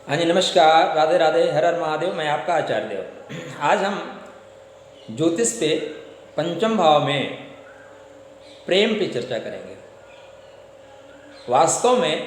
हाँ जी, नमस्कार, राधे राधे, हर हर महादेव। मैं आपका आचार्य देव। आज हम ज्योतिष पे पंचम भाव में प्रेम पे चर्चा करेंगे। वास्तव में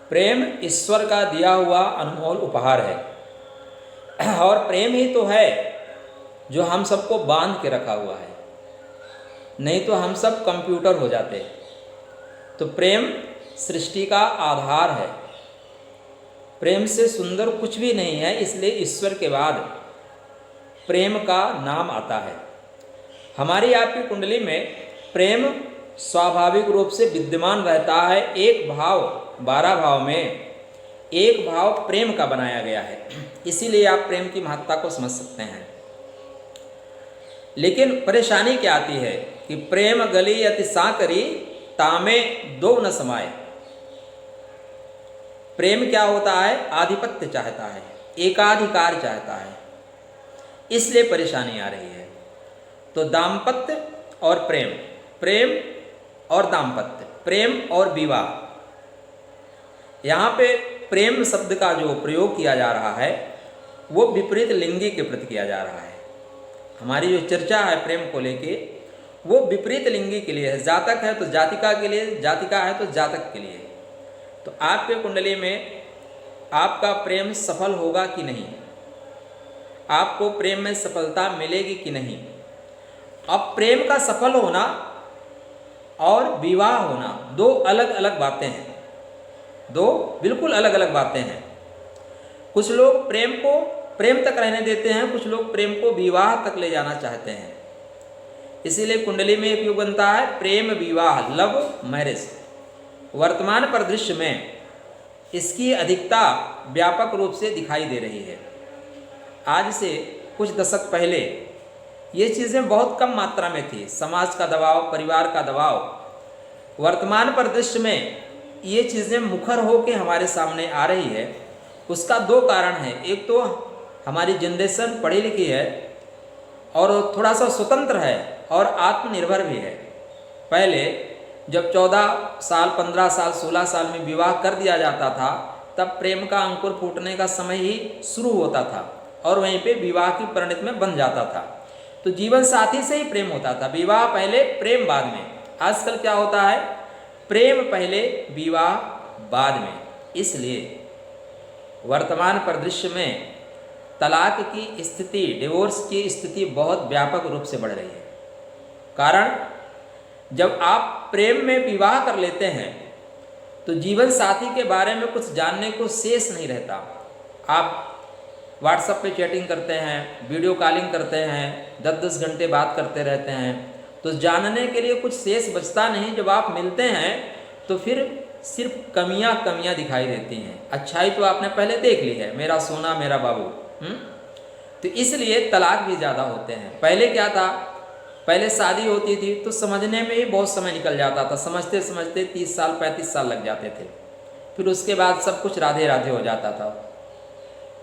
प्रेम ईश्वर का दिया हुआ अनमोल उपहार है और प्रेम ही तो है जो हम सबको बांध के रखा हुआ है, नहीं तो हम सब कंप्यूटर हो जाते। तो प्रेम सृष्टि का आधार है। प्रेम से सुंदर कुछ भी नहीं है, इसलिए ईश्वर के बाद प्रेम का नाम आता है। हमारी आपकी कुंडली में प्रेम स्वाभाविक रूप से विद्यमान रहता है। एक भाव 12 भाव में एक भाव प्रेम का बनाया गया है, इसीलिए आप प्रेम की महत्ता को समझ सकते हैं। लेकिन परेशानी क्या आती है कि प्रेम गली अति साकरी तामे दो न समाये। प्रेम क्या होता है? आधिपत्य चाहता है, एकाधिकार चाहता है, इसलिए परेशानी आ रही है। तो दाम्पत्य और प्रेम, प्रेम और दाम्पत्य, प्रेम और विवाह, यहाँ पे प्रेम शब्द का जो प्रयोग किया जा रहा है वो विपरीत लिंगी के प्रति किया जा रहा है। हमारी जो चर्चा है प्रेम को लेके वो विपरीत लिंगी के लिए है। जातक है तो जातिका के लिए, जातिका है तो जातक के लिए। तो आपके कुंडली में आपका प्रेम सफल होगा कि नहीं, आपको प्रेम में सफलता मिलेगी कि नहीं। अब प्रेम का सफल होना और विवाह होना दो अलग अलग बातें हैं, दो बिल्कुल अलग अलग बातें हैं। कुछ लोग प्रेम को प्रेम तक रहने देते हैं, कुछ लोग प्रेम को विवाह तक ले जाना चाहते हैं। इसीलिए कुंडली में एक योग बनता है प्रेम विवाह, लव मैरिज। वर्तमान परिदृश्य में इसकी अधिकता व्यापक रूप से दिखाई दे रही है। आज से कुछ दशक पहले ये चीज़ें बहुत कम मात्रा में थी। समाज का दबाव, परिवार का दबाव। वर्तमान परिदृश्य में ये चीज़ें मुखर होकर हमारे सामने आ रही है। उसका दो कारण है। एक तो हमारी जनरेशन पढ़ी लिखी है और थोड़ा सा स्वतंत्र है और आत्मनिर्भर भी है। पहले जब 14 साल, 15 साल, 16 साल में विवाह कर दिया जाता था तब प्रेम का अंकुर फूटने का समय ही शुरू होता था और वहीं पे विवाह की परिणति में बन जाता था। तो जीवन साथी से ही प्रेम होता था, विवाह पहले प्रेम बाद में। आजकल क्या होता है? प्रेम पहले विवाह बाद में। इसलिए वर्तमान परिदृश्य में तलाक की स्थिति, डिवोर्स की स्थिति बहुत व्यापक रूप से बढ़ रही है। कारण जब आप प्रेम में विवाह कर लेते हैं तो जीवन साथी के बारे में कुछ जानने को शेष नहीं रहता। आप व्हाट्सएप पे चैटिंग करते हैं, वीडियो कॉलिंग करते हैं, 10-10 घंटे बात करते रहते हैं, तो जानने के लिए कुछ शेष बचता नहीं। जब आप मिलते हैं तो फिर सिर्फ कमियां कमियां दिखाई देती हैं। अच्छाई तो आपने पहले देख ली है, मेरा सोना मेरा बाबू। तो इसलिए तलाक भी ज़्यादा होते हैं। पहले क्या था? पहले शादी होती थी तो समझने में ही बहुत समय निकल जाता था, समझते समझते 30 साल 35 साल लग जाते थे। फिर उसके बाद सब कुछ राधे राधे हो जाता था।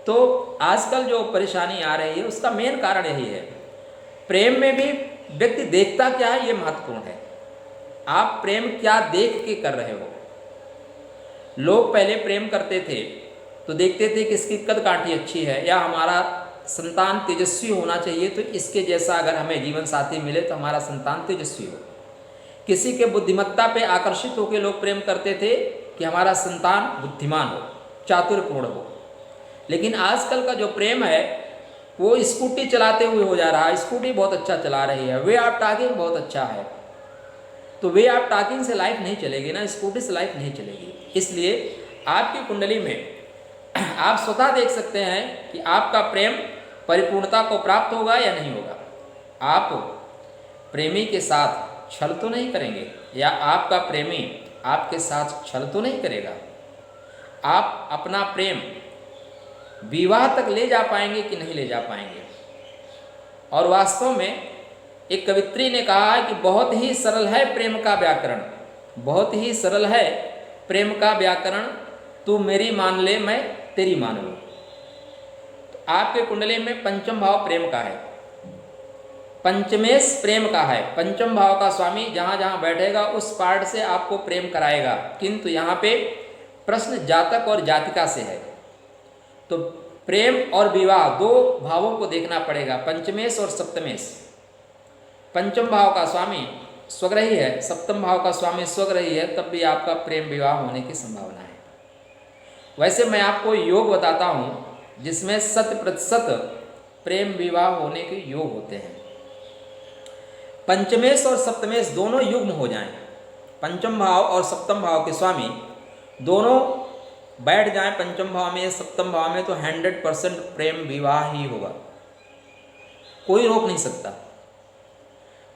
तो आजकल जो परेशानी आ रही है उसका मेन कारण यही है। प्रेम में भी व्यक्ति देखता क्या है ये महत्वपूर्ण है। आप प्रेम क्या देख के कर रहे हो? लोग पहले प्रेम करते थे तो देखते थे कि इसकी कद काठी अच्छी है या हमारा संतान तेजस्वी होना चाहिए, तो इसके जैसा अगर हमें जीवन साथी मिले तो हमारा संतान तेजस्वी हो। किसी के बुद्धिमत्ता पे आकर्षित होकर लोग प्रेम करते थे कि हमारा संतान बुद्धिमान हो, चातुर्यपूर्ण हो। लेकिन आजकल का जो प्रेम है वो स्कूटी चलाते हुए हो जा रहा है। स्कूटी बहुत अच्छा चला रही है, वे ऑफ टॉकिंग बहुत अच्छा है। तो वे ऑफ टॉकिंग से लाइफ नहीं चलेगी ना, स्कूटी से लाइफ नहीं चलेगी। इसलिए आपकी कुंडली में आप स्वतः देख सकते हैं कि आपका प्रेम परिपूर्णता को प्राप्त होगा या नहीं होगा। आप प्रेमी के साथ छल तो नहीं करेंगे या आपका प्रेमी आपके साथ छल तो नहीं करेगा। आप अपना प्रेम विवाह तक ले जा पाएंगे कि नहीं ले जा पाएंगे। और वास्तव में एक कवित्री ने कहा है कि बहुत ही सरल है प्रेम का व्याकरण, बहुत ही सरल है प्रेम का व्याकरण, तू मेरी मान ले मैं तेरी मान लूँ। तो आपके कुंडली में पंचम भाव प्रेम का है, पंचमेश प्रेम का है। पंचम भाव का स्वामी जहाँ जहाँ बैठेगा उस पार्ट से आपको प्रेम कराएगा। किंतु यहाँ पे प्रश्न जातक और जातिका से है। तो प्रेम और विवाह दो भावों को देखना पड़ेगा, पंचमेश और सप्तमेश। पंचम भाव का स्वामी स्वग्रही है, सप्तम भाव का स्वामी स्वग्रही है, तब भी आपका प्रेम विवाह होने की संभावना है। वैसे मैं आपको योग बताता हूँ जिसमें 100% प्रेम विवाह होने के योग होते हैं। पंचमेश और सप्तमेश दोनों युग्म हो जाएं, पंचम भाव और सप्तम भाव के स्वामी दोनों बैठ जाएं पंचम भाव में, सप्तम भाव में, तो 100% प्रेम विवाह ही होगा, कोई रोक नहीं सकता।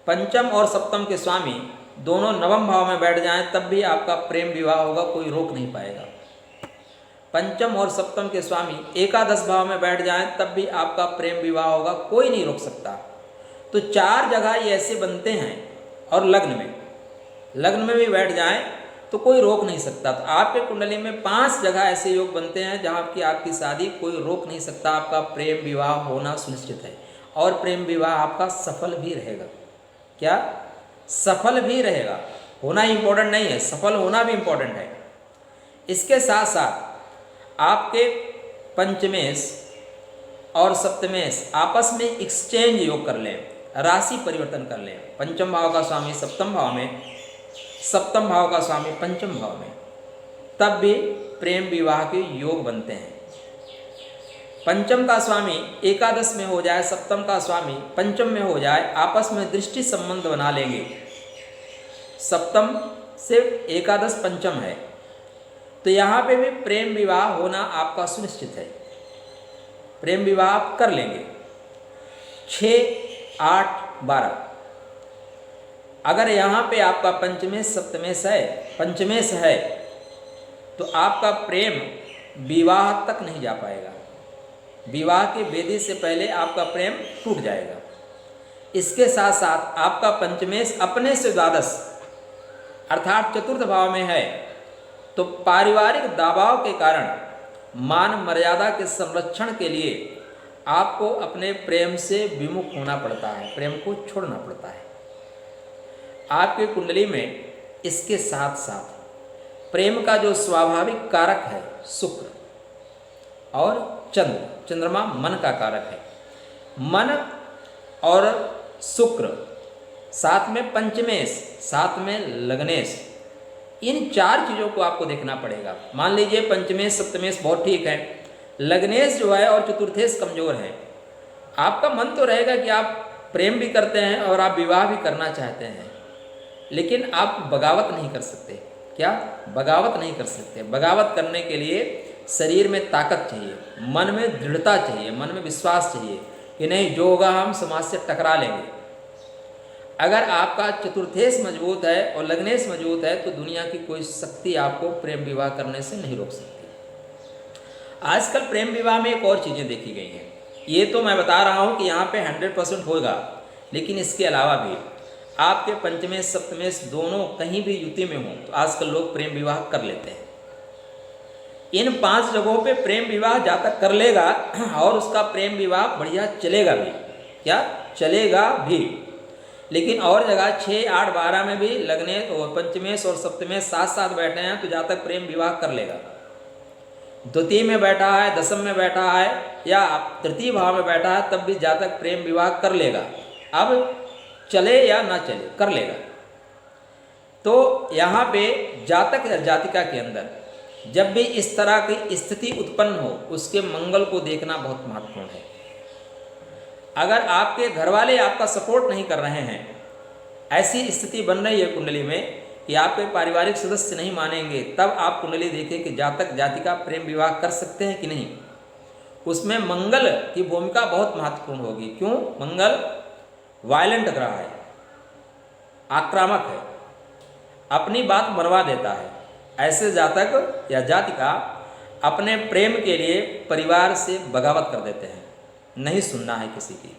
पंचम और सप्तम के स्वामी दोनों नवम भाव में बैठ जाएं तब भी आपका प्रेम विवाह होगा, कोई रोक नहीं पाएगा। पंचम और सप्तम के स्वामी एकादश भाव में बैठ जाएं तब भी आपका प्रेम विवाह होगा, कोई नहीं रोक सकता। तो 4 जगह ये ऐसे बनते हैं, और लग्न में भी बैठ जाएं तो कोई रोक नहीं सकता। तो आपके कुंडली में 5 जगह ऐसे योग बनते हैं जहाँ की आपकी शादी कोई रोक नहीं सकता, आपका प्रेम विवाह होना सुनिश्चित है, और प्रेम विवाह आपका सफल भी रहेगा। क्या? सफल भी रहेगा। होना इम्पोर्टेंट नहीं है, सफल होना भी इम्पोर्टेंट है। इसके साथ साथ आपके पंचमेश और सप्तमेश आपस में एक्सचेंज योग कर लें, राशि परिवर्तन कर लें। पंचम भाव का स्वामी सप्तम भाव में, सप्तम भाव का स्वामी पंचम भाव में, तब भी प्रेम विवाह के योग बनते हैं। पंचम का स्वामी एकादश में हो जाए, सप्तम का स्वामी पंचम में हो जाए, आपस में दृष्टि संबंध बना लेंगे। सप्तम से एकादश पंचम है, तो यहाँ पे भी प्रेम विवाह होना आपका सुनिश्चित है, प्रेम विवाह आप कर लेंगे। 6, 8, 12 अगर यहाँ पे आपका पंचमेश सप्तमेश है, पंचमेश है, तो आपका प्रेम विवाह तक नहीं जा पाएगा, विवाह के वेदी से पहले आपका प्रेम टूट जाएगा। इसके साथ साथ आपका पंचमेश अपने से द्वादश अर्थात चतुर्थ भाव में है, तो पारिवारिक दबाव के कारण मान मर्यादा के संरक्षण के लिए आपको अपने प्रेम से विमुख होना पड़ता है, प्रेम को छोड़ना पड़ता है। आपकी कुंडली में इसके साथ साथ प्रेम का जो स्वाभाविक कारक है शुक्र और चंद्रमा मन का कारक है, मन और शुक्र, साथ में पंचमेश, साथ में लग्नेश, इन 4 चीज़ों को आपको देखना पड़ेगा। मान लीजिए पंचमेश सप्तमेश बहुत ठीक है, लग्नेश जो है और चतुर्थेश कमजोर है, आपका मन तो रहेगा कि आप प्रेम भी करते हैं और आप विवाह भी करना चाहते हैं, लेकिन आप बगावत नहीं कर सकते। क्या? बगावत नहीं कर सकते। बगावत करने के लिए शरीर में ताकत चाहिए, मन में दृढ़ता चाहिए, मन में विश्वास चाहिए कि नहीं जो होगा हम समाज से टकरा लेंगे। अगर आपका चतुर्थेश मजबूत है और लग्नेश मजबूत है तो दुनिया की कोई शक्ति आपको प्रेम विवाह करने से नहीं रोक सकती। आजकल प्रेम विवाह में एक और चीज़ें देखी गई हैं, ये तो मैं बता रहा हूँ कि यहाँ पे 100% होगा, लेकिन इसके अलावा भी आपके पंचमेश सप्तमेश दोनों कहीं भी युति में हों तो आजकल लोग प्रेम विवाह कर लेते हैं। इन 5 जगहों पे प्रेम विवाह जातक कर लेगा और उसका प्रेम विवाह बढ़िया चलेगा भी। क्या? चलेगा भी। लेकिन और जगह 6, 8, 12 में भी लगने और पंचमेश और सप्तमेश साथ साथ बैठे हैं तो जातक प्रेम विवाह कर लेगा। द्वितीय में बैठा है, दशम में बैठा है या तृतीय भाव में बैठा है, तब भी जातक प्रेम विवाह कर लेगा। अब चले या ना चले, कर लेगा। तो यहाँ पे जातक या जातिका के अंदर जब भी इस तरह की स्थिति उत्पन्न हो उसके मंगल को देखना बहुत महत्वपूर्ण है। अगर आपके घर वाले आपका सपोर्ट नहीं कर रहे हैं, ऐसी स्थिति बन रही है कुंडली में कि आपके पारिवारिक सदस्य नहीं मानेंगे, तब आप कुंडली देखें कि जातक जातिका प्रेम विवाह कर सकते हैं कि नहीं। उसमें मंगल की भूमिका बहुत महत्वपूर्ण होगी। क्यों? मंगल वायलेंट ग्रह है, आक्रामक है, अपनी बात मनवा देता है। ऐसे जातक या जातिका अपने प्रेम के लिए परिवार से बगावत कर देते हैं, नहीं सुनना है किसी की,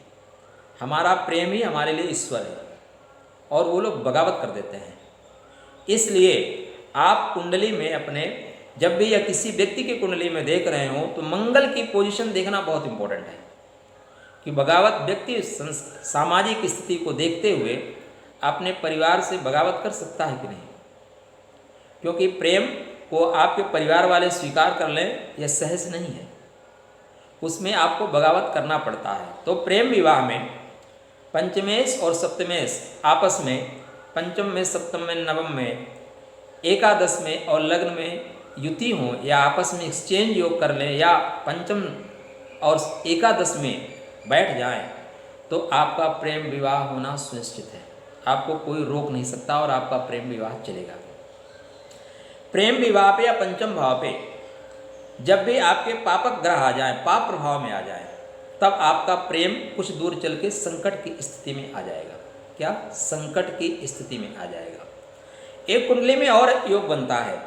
हमारा प्रेम ही हमारे लिए ईश्वर है, और वो लोग बगावत कर देते हैं। इसलिए आप कुंडली में अपने जब भी या किसी व्यक्ति की कुंडली में देख रहे हो तो मंगल की पोजीशन देखना बहुत इंपॉर्टेंट है कि बगावत व्यक्ति सामाजिक स्थिति को देखते हुए अपने परिवार से बगावत कर सकता है कि नहीं। क्योंकि प्रेम को आपके परिवार वाले स्वीकार कर लें यह सहज नहीं है। उसमें आपको बगावत करना पड़ता है। तो प्रेम विवाह में पंचमेश और सप्तमेश आपस में, पंचम में, सप्तम में, नवम में, एकादश में और लग्न में युति हो या आपस में एक्सचेंज योग कर लें या पंचम और एकादश में बैठ जाएं, तो आपका प्रेम विवाह होना सुनिश्चित है। आपको कोई रोक नहीं सकता और आपका प्रेम विवाह चलेगा। प्रेम विवाह पे या पंचम भाव पे जब भी आपके पापक ग्रह आ जाए, पाप प्रभाव में आ जाए, तब आपका प्रेम कुछ दूर चल के संकट की स्थिति में आ जाएगा। क्या? संकट की स्थिति में आ जाएगा। एक कुंडली में और योग बनता है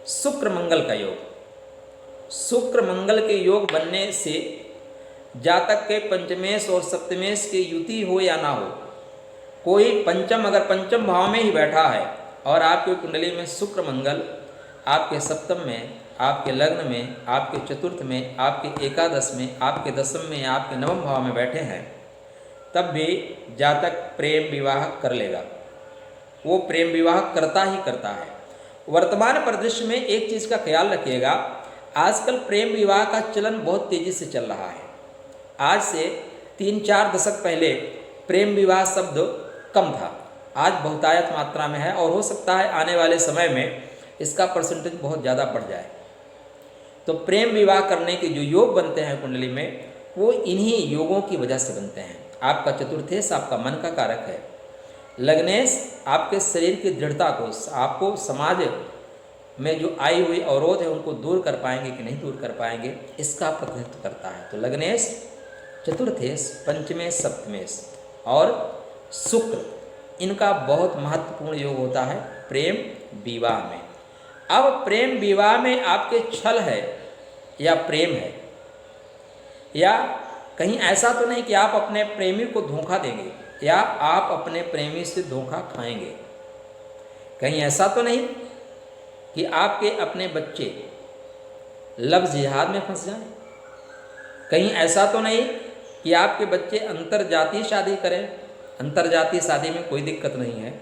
शुक्र मंगल का योग। शुक्र मंगल के योग बनने से जातक के पंचमेश और सप्तमेश की युति हो या ना हो, कोई पंचम अगर पंचम भाव में ही बैठा है और आपकी कुंडली में शुक्र मंगल आपके सप्तम में, आपके लग्न में, आपके चतुर्थ में, आपके एकादश में, आपके दसम में, आपके नवम भाव में बैठे हैं, तब भी जातक प्रेम विवाह कर लेगा। वो प्रेम विवाह करता ही करता है। वर्तमान परिदृश्य में एक चीज़ का ख्याल रखिएगा, आजकल प्रेम विवाह का चलन बहुत तेज़ी से चल रहा है। आज से 3-4 दशक पहले प्रेम विवाह शब्द कम था, आज बहुतायत मात्रा में है और हो सकता है आने वाले समय में इसका परसेंटेज बहुत ज़्यादा बढ़ जाए। तो प्रेम विवाह करने के जो योग बनते हैं कुंडली में, वो इन्हीं योगों की वजह से बनते हैं। आपका चतुर्थेश आपका मन का कारक है। लग्नेश आपके शरीर की दृढ़ता को, आपको समाज में जो आई हुई अवरोध है उनको दूर कर पाएंगे कि नहीं दूर कर पाएंगे, इसका प्रतिनिधित्व करता है। तो लग्नेश, चतुर्थेश, पंचमेश, सप्तमेश और शुक्र, इनका बहुत महत्वपूर्ण योग होता है प्रेम विवाह में। अब प्रेम विवाह में आपके छल है या प्रेम है, या कहीं ऐसा तो नहीं कि आप अपने प्रेमी को धोखा देंगे या आप अपने प्रेमी से धोखा खाएंगे। कहीं ऐसा तो नहीं कि आपके अपने बच्चे लव जिहाद में फंस जाएं। कहीं ऐसा तो नहीं कि आपके बच्चे अंतरजातीय शादी करें। अंतरजातीय शादी में कोई दिक्कत नहीं है,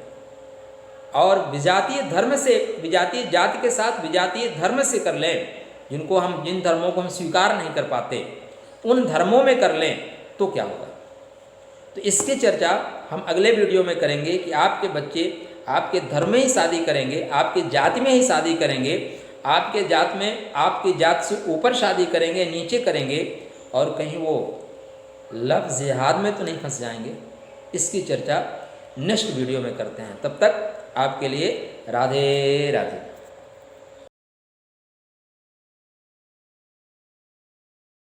और विजातीय धर्म से, विजातीय जाति के साथ विजातीय धर्म से कर लें, जिनको हम, जिन धर्मों को हम स्वीकार नहीं कर पाते, उन धर्मों में कर लें तो क्या होगा। तो इसकी चर्चा हम अगले वीडियो में करेंगे कि आपके बच्चे आपके धर्म में ही शादी करेंगे, आपकी जाति में ही शादी करेंगे, आपके जात में, आपकी जात से ऊपर शादी करेंगे, नीचे करेंगे, और कहीं वो लव जिहाद में तो नहीं फंस जाएंगे। इसकी चर्चा नेक्स्ट वीडियो में करते हैं। तब तक आपके लिए राधे राधे।